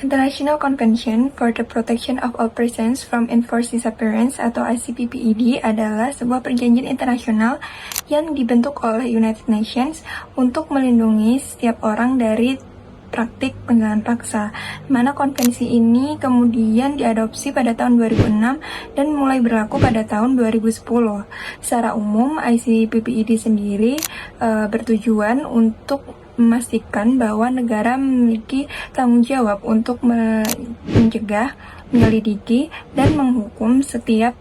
International Convention for the Protection of All Persons from Enforced Disappearance atau ICPPED adalah sebuah perjanjian internasional yang dibentuk oleh United Nations untuk melindungi setiap orang dari praktik penghilangan paksa, mana konvensi ini kemudian diadopsi pada tahun 2006 dan mulai berlaku pada tahun 2010. Secara umum, ICPPED sendiri bertujuan untuk memastikan bahwa negara memiliki tanggung jawab untuk mencegah, menyelidiki, dan menghukum setiap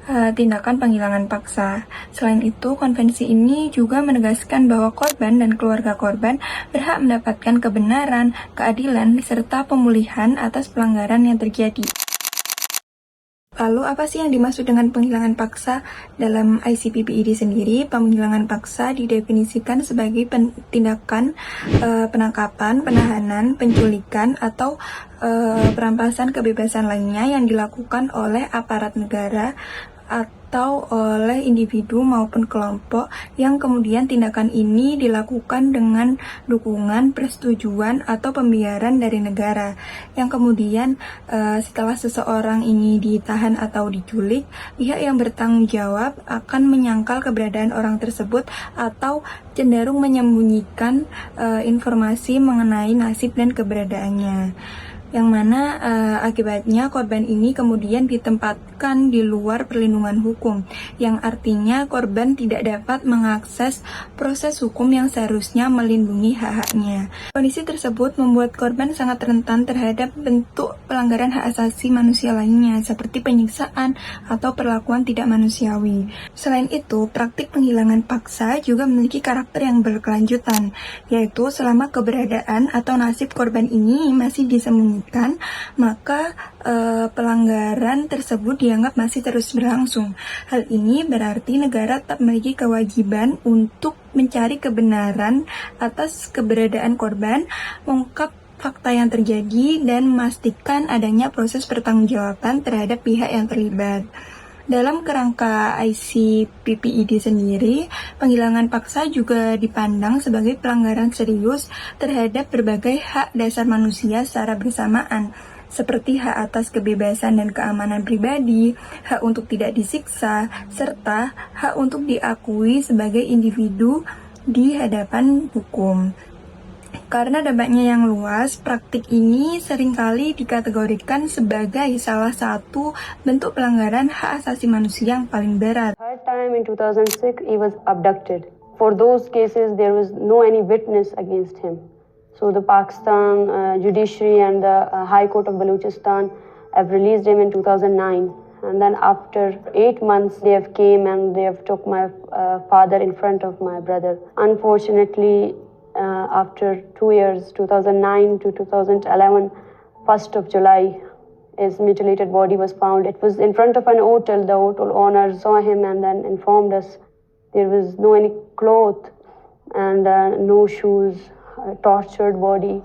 tindakan penghilangan paksa. Selain itu, konvensi ini juga menegaskan bahwa korban dan keluarga korban berhak mendapatkan kebenaran, keadilan, serta pemulihan atas pelanggaran yang terjadi. Lalu, apa sih yang dimaksud dengan penghilangan paksa? Dalam ICPPED sendiri, penghilangan paksa didefinisikan sebagai tindakan penangkapan, penahanan, penculikan, atau perampasan kebebasan lainnya yang dilakukan oleh aparat negara atau oleh individu maupun kelompok yang kemudian tindakan ini dilakukan dengan dukungan, persetujuan, atau pembiaran dari negara yang kemudian setelah seseorang ini ditahan atau diculik, pihak yang bertanggung jawab akan menyangkal keberadaan orang tersebut atau cenderung menyembunyikan informasi mengenai nasib dan keberadaannya, yang mana akibatnya korban ini kemudian ditempatkan di luar perlindungan hukum, yang artinya korban tidak dapat mengakses proses hukum yang seharusnya melindungi hak-haknya. Kondisi tersebut membuat korban sangat rentan terhadap bentuk pelanggaran hak asasi manusia lainnya, seperti penyiksaan atau perlakuan tidak manusiawi. Selain itu, praktik penghilangan paksa juga memiliki karakter yang berkelanjutan, yaitu selama keberadaan atau nasib korban ini masih disembunyikan, maka pelanggaran tersebut dianggap masih terus berlangsung. Hal ini berarti negara tetap memiliki kewajiban untuk mencari kebenaran atas keberadaan korban, mengungkap fakta yang terjadi, dan memastikan adanya proses pertanggungjawaban terhadap pihak yang terlibat. Dalam kerangka ICPPED sendiri, penghilangan paksa juga dipandang sebagai pelanggaran serius terhadap berbagai hak dasar manusia secara bersamaan, seperti hak atas kebebasan dan keamanan pribadi, hak untuk tidak disiksa, serta hak untuk diakui sebagai individu di hadapan hukum. Karena dampaknya yang luas, praktik ini seringkali dikategorikan sebagai salah satu bentuk pelanggaran hak asasi manusia yang paling berat. Third time in 2006, he was abducted. For those cases, there was no any witness against him. So the Pakistan judiciary and the High Court of Balochistan have released him in 2009. And then after 8 months, they have came and they have took my father in front of my brother. Unfortunately, after 2 years, 2009 to 2011, 1st of July, his mutilated body was found. It was in front of an hotel. The hotel owner saw him and then informed us there was no any cloth and no shoes, tortured body.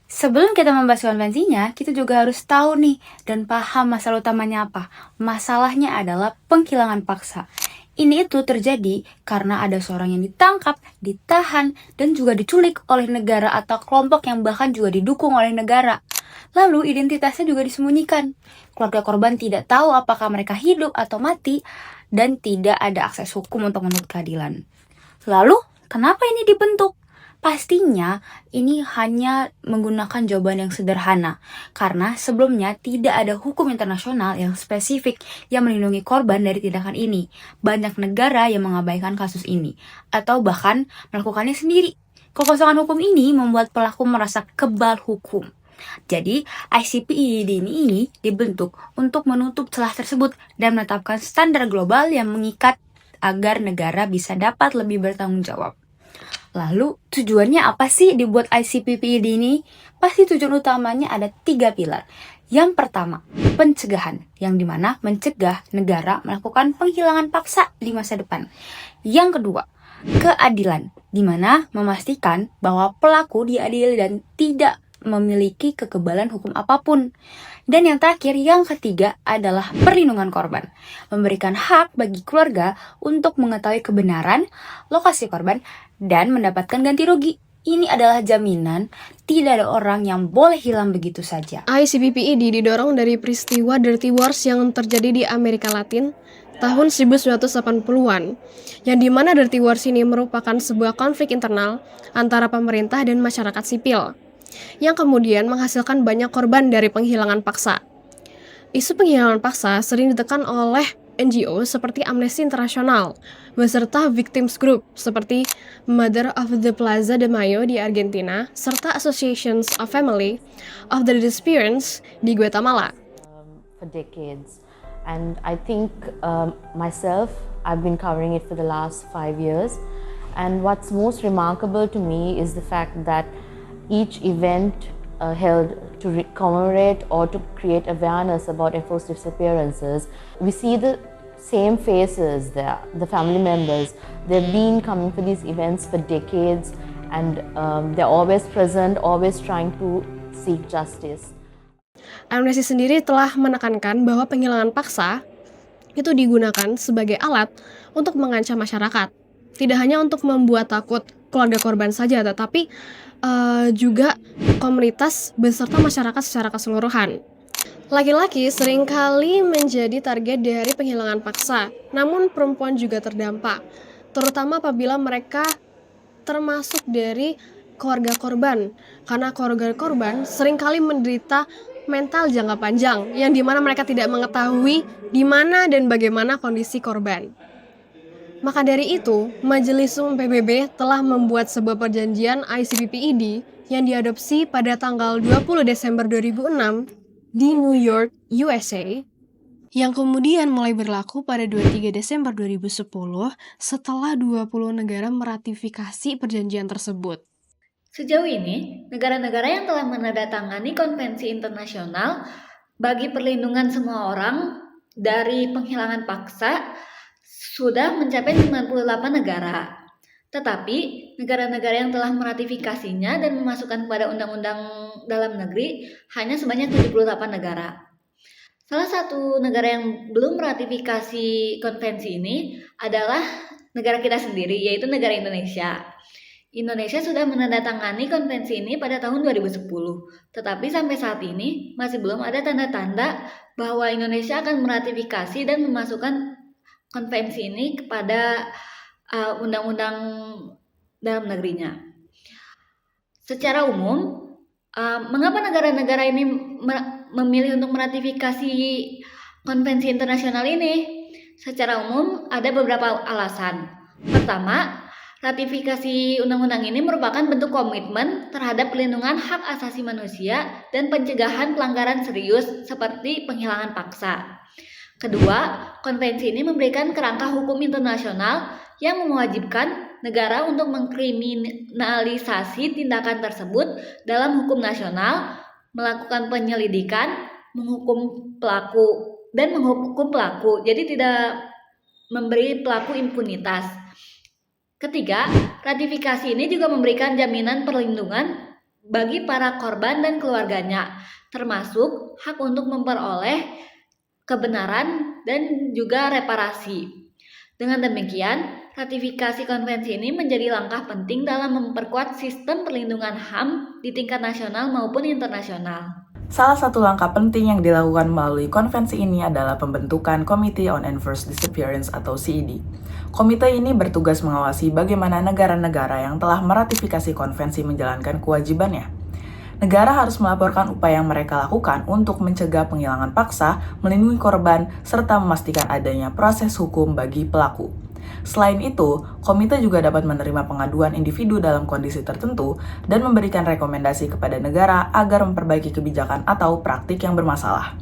Sebelum kita membahas konvensinya, kita juga harus tahu nih dan paham masalah utamanya apa. Masalahnya adalah penghilangan paksa. Ini itu terjadi karena ada seorang yang ditangkap, ditahan, dan juga diculik oleh negara atau kelompok yang bahkan juga didukung oleh negara. Lalu identitasnya juga disembunyikan. Keluarga korban tidak tahu apakah mereka hidup atau mati, dan tidak ada akses hukum untuk menuntut keadilan. Lalu, kenapa ini dibentuk? Pastinya ini hanya menggunakan jawaban yang sederhana, karena sebelumnya tidak ada hukum internasional yang spesifik yang melindungi korban dari tindakan ini. Banyak negara yang mengabaikan kasus ini, atau bahkan melakukannya sendiri. Kekosongan hukum ini membuat pelaku merasa kebal hukum. Jadi, ICPPED ini dibentuk untuk menutup celah tersebut dan menetapkan standar global yang mengikat agar negara bisa dapat lebih bertanggung jawab. Lalu, tujuannya apa sih dibuat ICPPED ini? Pasti tujuan utamanya ada 3 pilar. Yang pertama, pencegahan, yang dimana mencegah negara melakukan penghilangan paksa di masa depan. Yang kedua, keadilan, dimana memastikan bahwa pelaku diadili dan tidak memiliki kekebalan hukum apapun. Dan yang terakhir, yang ketiga adalah perlindungan korban. Memberikan hak bagi keluarga untuk mengetahui kebenaran, lokasi korban, dan mendapatkan ganti rugi. Ini adalah jaminan tidak ada orang yang boleh hilang begitu saja. ICPPED didorong dari peristiwa Dirty Wars yang terjadi di Amerika Latin tahun 1980-an, yang dimana Dirty Wars ini merupakan sebuah konflik internal antara pemerintah dan masyarakat sipil, yang kemudian menghasilkan banyak korban dari penghilangan paksa. Isu penghilangan paksa sering ditekan oleh NGO seperti Amnesty International, beserta victims group seperti Mother of the Plaza de Mayo di Argentina, serta Associations of Family of the Disappearance di Guatemala. For decades, and I think myself, I've been covering it for the last 5 years, and what's most remarkable to me is the fact that each event held to commemorate or to create awareness about enforced disappearances, we see the same faces there, the family members. They've been coming for these events for decades, and they're always present, always trying to seek justice. Amnesty sendiri telah menekankan bahwa penghilangan paksa itu digunakan sebagai alat untuk mengancam masyarakat. Tidak hanya untuk membuat takut keluarga korban saja, tetapi juga komunitas beserta masyarakat secara keseluruhan. Laki-laki seringkali menjadi target dari penghilangan paksa, namun perempuan juga terdampak, terutama apabila mereka termasuk dari keluarga korban, karena keluarga korban seringkali menderita mental jangka panjang, yang dimana mereka tidak mengetahui di mana dan bagaimana kondisi korban. Maka dari itu, Majelis Umum PBB telah membuat sebuah perjanjian ICPPED yang diadopsi pada tanggal 20 Desember 2006 di New York, USA, yang kemudian mulai berlaku pada 23 Desember 2010 setelah 20 negara meratifikasi perjanjian tersebut. Sejauh ini, negara-negara yang telah menandatangani konvensi internasional bagi perlindungan semua orang dari penghilangan paksa sudah mencapai 98 negara. Tetapi, negara-negara yang telah meratifikasinya dan memasukkan kepada undang-undang dalam negeri hanya sebanyak 78 negara. Salah satu negara yang belum meratifikasi konvensi ini adalah negara kita sendiri, yaitu negara Indonesia. Indonesia sudah menandatangani konvensi ini pada tahun 2010, tetapi sampai saat ini masih belum ada tanda-tanda bahwa Indonesia akan meratifikasi dan memasukkan konvensi ini kepada undang-undang dalam negerinya. Secara umum, mengapa negara-negara ini memilih untuk meratifikasi konvensi internasional ini? Secara umum, ada beberapa alasan. Pertama, ratifikasi undang-undang ini merupakan bentuk komitmen terhadap pelindungan hak asasi manusia dan pencegahan pelanggaran serius seperti penghilangan paksa. Kedua, konvensi ini memberikan kerangka hukum internasional yang mewajibkan negara untuk mengkriminalisasi tindakan tersebut dalam hukum nasional, melakukan penyelidikan, menghukum pelaku, jadi tidak memberi pelaku impunitas. Ketiga, ratifikasi ini juga memberikan jaminan perlindungan bagi para korban dan keluarganya, termasuk hak untuk memperoleh kebenaran dan juga reparasi. Dengan demikian, ratifikasi konvensi ini menjadi langkah penting dalam memperkuat sistem perlindungan HAM di tingkat nasional maupun internasional. Salah satu langkah penting yang dilakukan melalui konvensi ini adalah pembentukan Committee on Enforced Disappearance atau CED. Komite ini bertugas mengawasi bagaimana negara-negara yang telah meratifikasi konvensi menjalankan kewajibannya. Negara harus melaporkan upaya yang mereka lakukan untuk mencegah penghilangan paksa, melindungi korban, serta memastikan adanya proses hukum bagi pelaku. Selain itu, komite juga dapat menerima pengaduan individu dalam kondisi tertentu dan memberikan rekomendasi kepada negara agar memperbaiki kebijakan atau praktik yang bermasalah.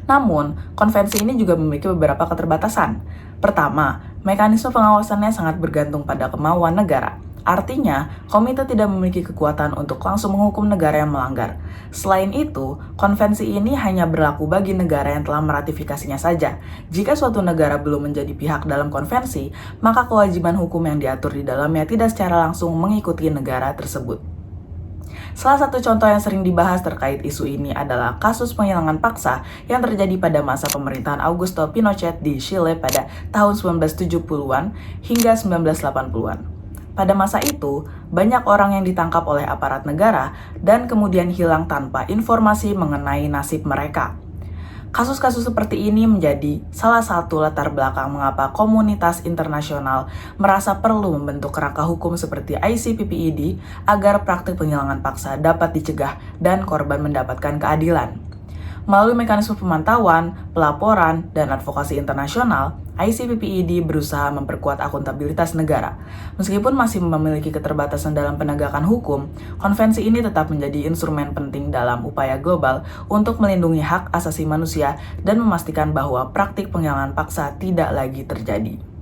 Namun, konvensi ini juga memiliki beberapa keterbatasan. Pertama, mekanisme pengawasannya sangat bergantung pada kemauan negara. Artinya, komite tidak memiliki kekuatan untuk langsung menghukum negara yang melanggar. Selain itu, konvensi ini hanya berlaku bagi negara yang telah meratifikasinya saja. Jika suatu negara belum menjadi pihak dalam konvensi, maka kewajiban hukum yang diatur di dalamnya tidak secara langsung mengikuti negara tersebut. Salah satu contoh yang sering dibahas terkait isu ini adalah kasus penghilangan paksa yang terjadi pada masa pemerintahan Augusto Pinochet di Chile pada tahun 1970-an hingga 1980-an. Pada masa itu, banyak orang yang ditangkap oleh aparat negara dan kemudian hilang tanpa informasi mengenai nasib mereka. Kasus-kasus seperti ini menjadi salah satu latar belakang mengapa komunitas internasional merasa perlu membentuk kerangka hukum seperti ICPPID agar praktik penghilangan paksa dapat dicegah dan korban mendapatkan keadilan. Melalui mekanisme pemantauan, pelaporan, dan advokasi internasional, ICPPID berusaha memperkuat akuntabilitas negara. Meskipun masih memiliki keterbatasan dalam penegakan hukum, konvensi ini tetap menjadi instrumen penting dalam upaya global untuk melindungi hak asasi manusia dan memastikan bahwa praktik penghilangan paksa tidak lagi terjadi.